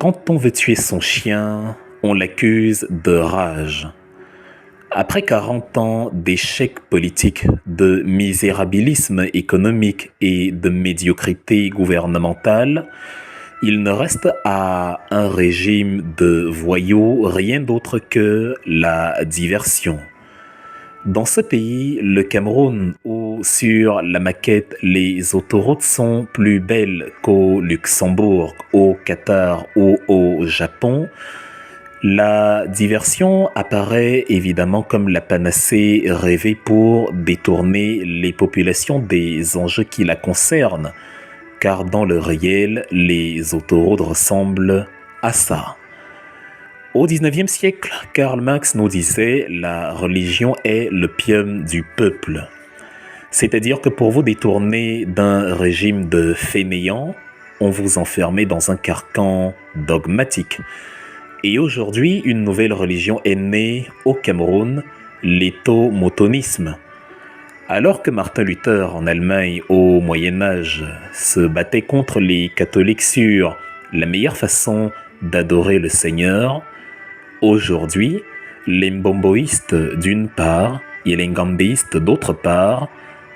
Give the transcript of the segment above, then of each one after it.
Quand on veut tuer son chien, on l'accuse de rage. Après 40 ans d'échecs politiques, de misérabilisme économique et de médiocrité gouvernementale, il ne reste à un régime de voyous rien d'autre que la diversion. Dans ce pays, le Cameroun, où sur la maquette les autoroutes sont plus belles qu'au Luxembourg, au Qatar ou au Japon, la diversion apparaît évidemment comme la panacée rêvée pour détourner les populations des enjeux qui la concernent, car dans le réel, les autoroutes ressemblent à ça. Au XIXe siècle, Karl Marx nous disait « La religion est l'opium du peuple ». C'est-à-dire que pour vous détourner d'un régime de fainéants, on vous enfermait dans un carcan dogmatique. Et aujourd'hui, une nouvelle religion est née au Cameroun, l'éthomotonisme. Alors que Martin Luther en Allemagne au Moyen-Âge se battait contre les catholiques sur la meilleure façon d'adorer le Seigneur, aujourd'hui, les mbomboïstes d'une part et les ngambistes d'autre part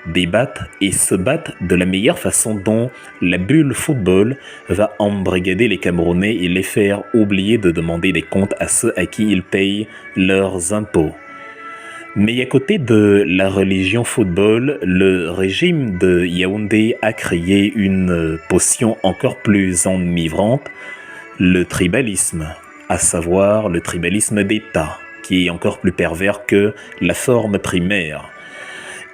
débattent et se battent de la meilleure façon dont la bulle football va embrigader les Camerounais et les faire oublier de demander des comptes à ceux à qui ils payent leurs impôts. Mais à côté de la religion football, le régime de Yaoundé a créé une potion encore plus enivrante, le tribalisme, à savoir le tribalisme d'État, qui est encore plus pervers que la forme primaire.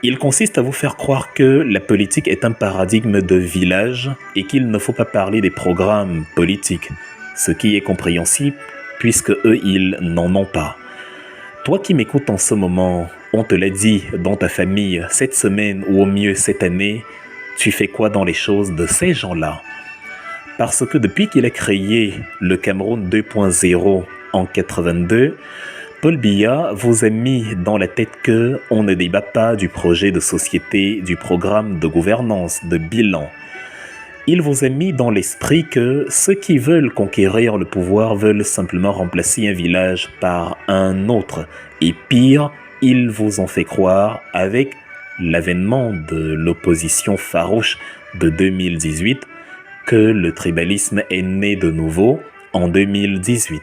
Il consiste à vous faire croire que la politique est un paradigme de village et qu'il ne faut pas parler des programmes politiques, ce qui est compréhensible puisque eux, ils n'en ont pas. Toi qui m'écoutes en ce moment, on te l'a dit dans ta famille cette semaine ou au mieux cette année, tu fais quoi dans les choses de ces gens-là? Parce que depuis qu'il a créé le Cameroun 2.0 en 82, Paul Biya vous a mis dans la tête que on ne débat pas du projet de société, du programme de gouvernance, de bilan. Il vous a mis dans l'esprit que ceux qui veulent conquérir le pouvoir veulent simplement remplacer un village par un autre. Et pire, il vous en fait croire avec l'avènement de l'opposition farouche de 2018 que le tribalisme est né de nouveau en 2018.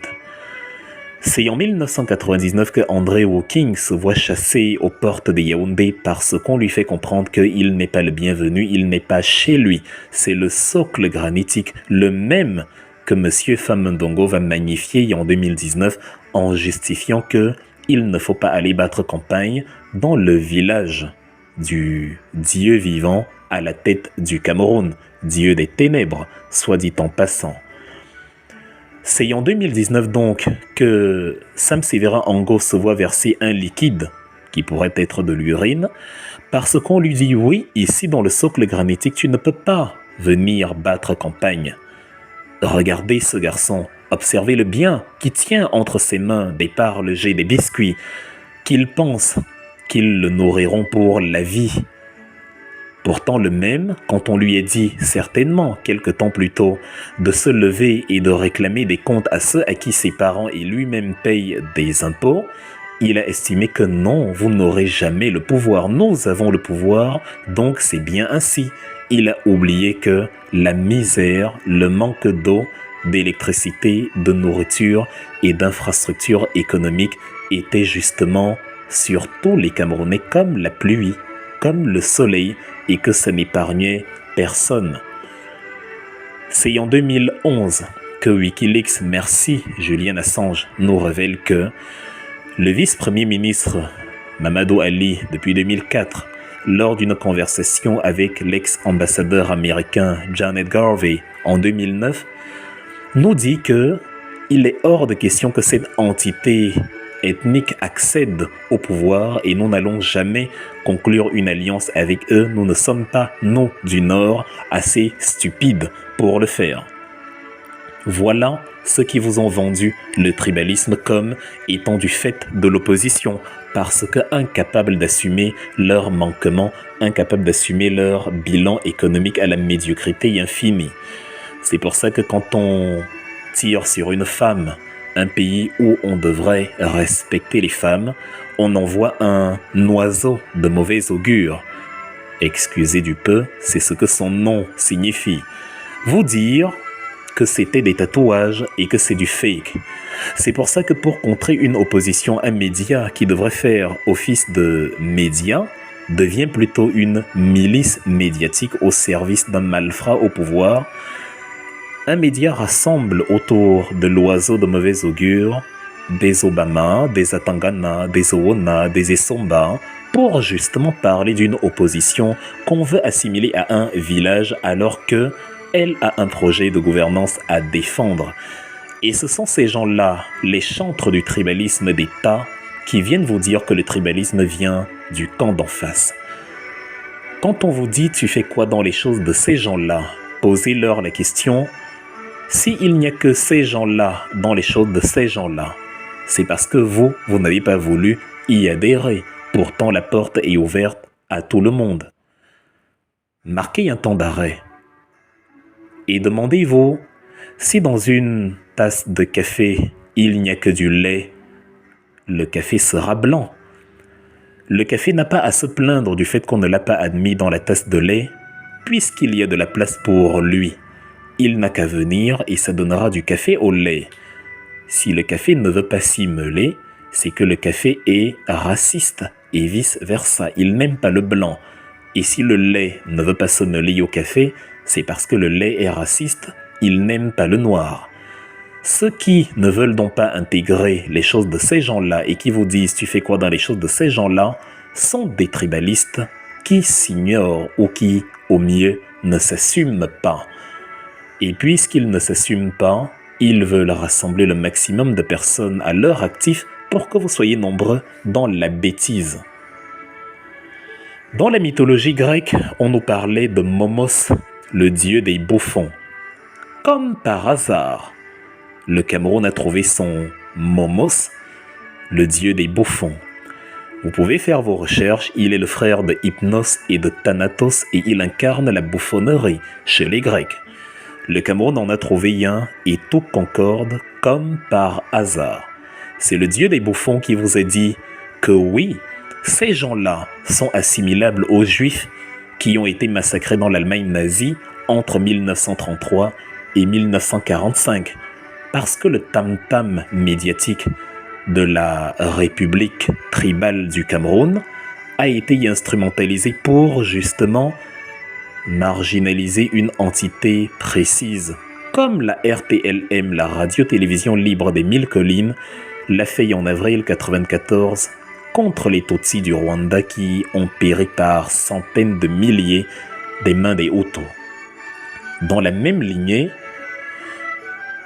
C'est en 1999 que André Woking se voit chassé aux portes de Yaoundé parce qu'on lui fait comprendre qu'il n'est pas le bienvenu, il n'est pas chez lui. C'est le socle granitique, le même que M. Famendongo va magnifier en 2019 en justifiant qu'il ne faut pas aller battre campagne dans le village du Dieu vivant à la tête du Cameroun, Dieu des ténèbres, soit dit en passant. C'est en 2019 donc que Sam Sévérin Ango se voit verser un liquide, qui pourrait être de l'urine, parce qu'on lui dit oui, ici dans le socle granitique, tu ne peux pas venir battre campagne. Regardez ce garçon, observez-le bien, qui tient entre ses mains des parles G, des biscuits, qu'il pense qu'ils le nourriront pour la vie. Pourtant le même, quand on lui a dit certainement quelque temps plus tôt de se lever et de réclamer des comptes à ceux à qui ses parents et lui-même payent des impôts, il a estimé que non, vous n'aurez jamais le pouvoir, nous avons le pouvoir, donc c'est bien ainsi. Il a oublié que la misère, le manque d'eau, d'électricité, de nourriture et d'infrastructures économiques étaient justement sur tous les Camerounais comme la pluie, comme le soleil, et que ça n'épargnait personne. C'est en 2011 que Wikileaks, merci Julian Assange, nous révèle que le vice-premier ministre Mamadou Ali, depuis 2004, lors d'une conversation avec l'ex-ambassadeur américain Janet Garvey en 2009, nous dit que il est hors de question que cette entité ethnique accède au pouvoir et nous n'allons jamais conclure une alliance avec eux. Nous ne sommes pas, nous, du Nord, assez stupides pour le faire. Voilà ceux qui vous ont vendu le tribalisme comme étant du fait de l'opposition, parce que incapables d'assumer leurs manquements, incapables d'assumer leur bilan économique à la médiocrité infinie. C'est pour ça que quand on tire sur une femme, un pays où on devrait respecter les femmes, on envoie un oiseau de mauvais augure. Excusez du peu, c'est ce que son nom signifie. Vous dire que c'était des tatouages et que c'est du fake. C'est pour ça que pour contrer une opposition, un média qui devrait faire office de média devient plutôt une milice médiatique au service d'un malfrat au pouvoir. Un média rassemble autour de l'oiseau de mauvais augure des Obama, des Atangana, des Owona, des Essomba, pour justement parler d'une opposition qu'on veut assimiler à un village alors que elle a un projet de gouvernance à défendre. Et ce sont ces gens-là, les chantres du tribalisme d'État, qui viennent vous dire que le tribalisme vient du camp d'en face. Quand on vous dit « tu fais quoi dans les choses de ces gens-là » posez-leur la question « s'il n'y a que ces gens-là dans les choses de ces gens-là » c'est parce que vous n'avez pas voulu y adhérer. Pourtant, la porte est ouverte à tout le monde. Marquez un temps d'arrêt. Et demandez-vous, si dans une tasse de café, il n'y a que du lait, le café sera blanc. Le café n'a pas à se plaindre du fait qu'on ne l'a pas admis dans la tasse de lait, puisqu'il y a de la place pour lui. Il n'a qu'à venir et ça donnera du café au lait. Si le café ne veut pas s'y mêler, c'est que le café est raciste et vice-versa. Il n'aime pas le blanc. Et si le lait ne veut pas se mêler au café, c'est parce que le lait est raciste, il n'aime pas le noir. Ceux qui ne veulent donc pas intégrer les choses de ces gens-là et qui vous disent « tu fais quoi dans les choses de ces gens-là » sont des tribalistes qui s'ignorent ou qui, au mieux, ne s'assument pas. Et puisqu'ils ne s'assument pas, ils veulent rassembler le maximum de personnes à leur actif pour que vous soyez nombreux dans la bêtise. Dans la mythologie grecque, on nous parlait de Momos, le dieu des bouffons. Comme par hasard, le Cameroun a trouvé son Momos, le dieu des bouffons. Vous pouvez faire vos recherches, il est le frère de Hypnos et de Thanatos et il incarne la bouffonnerie chez les Grecs. Le Cameroun en a trouvé un et tout concorde comme par hasard. C'est le dieu des bouffons qui vous a dit que oui, ces gens-là sont assimilables aux Juifs qui ont été massacrés dans l'Allemagne nazie entre 1933 et 1945. Parce que le tam-tam médiatique de la République tribale du Cameroun a été instrumentalisé pour justement marginaliser une entité précise, comme la RTLM, la radio-télévision libre des Mille Collines, l'a fait en avril 1994 contre les Tutsis du Rwanda qui ont péri par centaines de milliers des mains des Hutus. Dans la même lignée,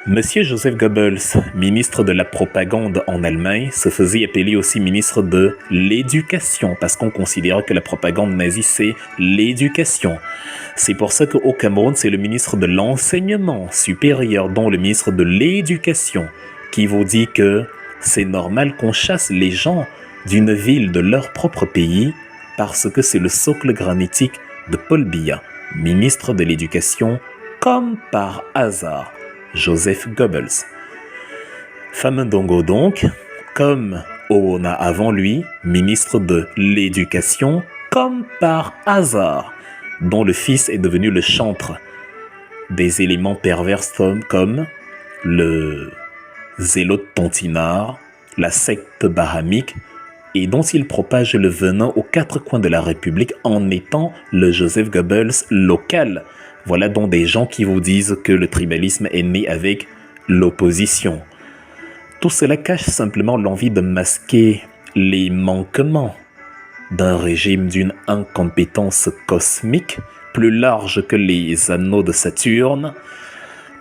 Monsieur Joseph Goebbels, ministre de la propagande en Allemagne, se faisait appeler aussi ministre de l'éducation parce qu'on considérait que la propagande nazie c'est l'éducation. C'est pour ça qu'au Cameroun, c'est le ministre de l'enseignement supérieur, dont le ministre de l'éducation, qui vous dit que c'est normal qu'on chasse les gens d'une ville de leur propre pays parce que c'est le socle granitique de Paul Biya, ministre de l'éducation, comme par hasard. Joseph Goebbels. Famendongo donc, comme Owona avant lui, ministre de l'Éducation, comme par hasard, dont le fils est devenu le chantre des éléments pervers comme le zélote tontinard, la secte bahamique, et dont il propage le venin aux quatre coins de la République en étant le Joseph Goebbels local. Voilà donc des gens qui vous disent que le tribalisme est né avec l'opposition. Tout cela cache simplement l'envie de masquer les manquements d'un régime d'une incompétence cosmique plus large que les anneaux de Saturne,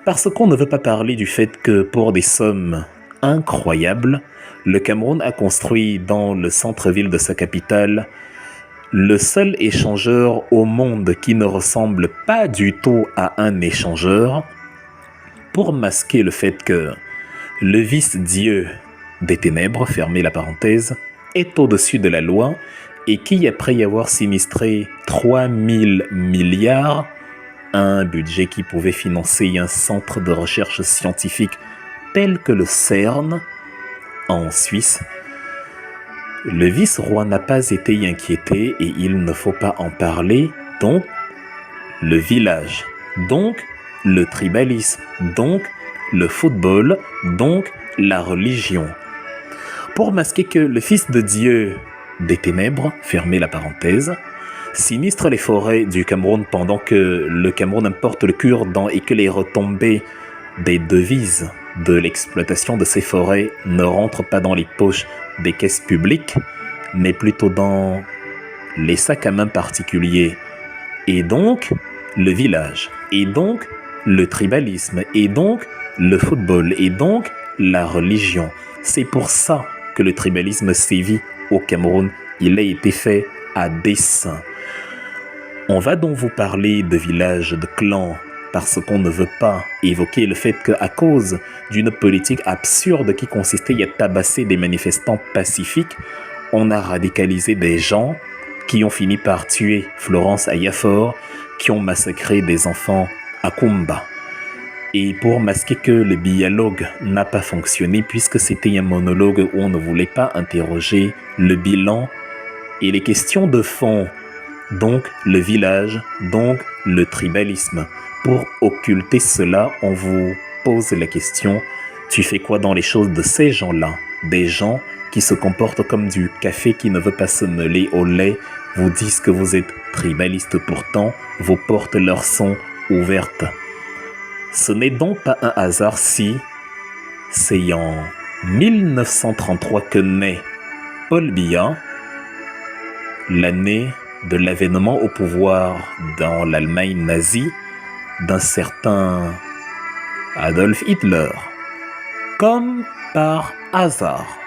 parce qu'on ne veut pas parler du fait que pour des sommes incroyables, le Cameroun a construit dans le centre-ville de sa capitale le seul échangeur au monde qui ne ressemble pas du tout à un échangeur, pour masquer le fait que le vice-dieu des ténèbres, fermez la parenthèse, est au-dessus de la loi et qui, après y avoir sinistré 3000 milliards, un budget qui pouvait financer un centre de recherche scientifique tel que le CERN en Suisse. Le vice-roi n'a pas été inquiété et il ne faut pas en parler, donc le village, donc le tribalisme, donc le football, donc la religion. Pour masquer que le Fils de Dieu des ténèbres, fermez la parenthèse, sinistre les forêts du Cameroun pendant que le Cameroun importe le cure-dent et que les retombées des devises de l'exploitation de ces forêts ne rentrent pas dans les poches des caisses publiques, mais plutôt dans les sacs à main particuliers. Et donc, le village, et donc, le tribalisme, et donc, le football, et donc, la religion. C'est pour ça que le tribalisme sévit au Cameroun. Il a été fait à dessein. On va donc vous parler de villages, de clans, parce qu'on ne veut pas évoquer le fait qu'à cause d'une politique absurde qui consistait à tabasser des manifestants pacifiques, on a radicalisé des gens qui ont fini par tuer Florence Ayafor, qui ont massacré des enfants à Kumba. Et pour masquer que le dialogue n'a pas fonctionné, puisque c'était un monologue où on ne voulait pas interroger le bilan et les questions de fond, donc le village, donc le tribalisme. Pour occulter cela, on vous pose la question, tu fais quoi dans les choses de ces gens-là? Des gens qui se comportent comme du café qui ne veut pas se mêler au lait, vous disent que vous êtes tribaliste pourtant, vos portes leur sont ouvertes. Ce n'est donc pas un hasard si c'est en 1933 que naît Paul Biya, l'année de l'avènement au pouvoir dans l'Allemagne nazie d'un certain Adolf Hitler. Comme par hasard.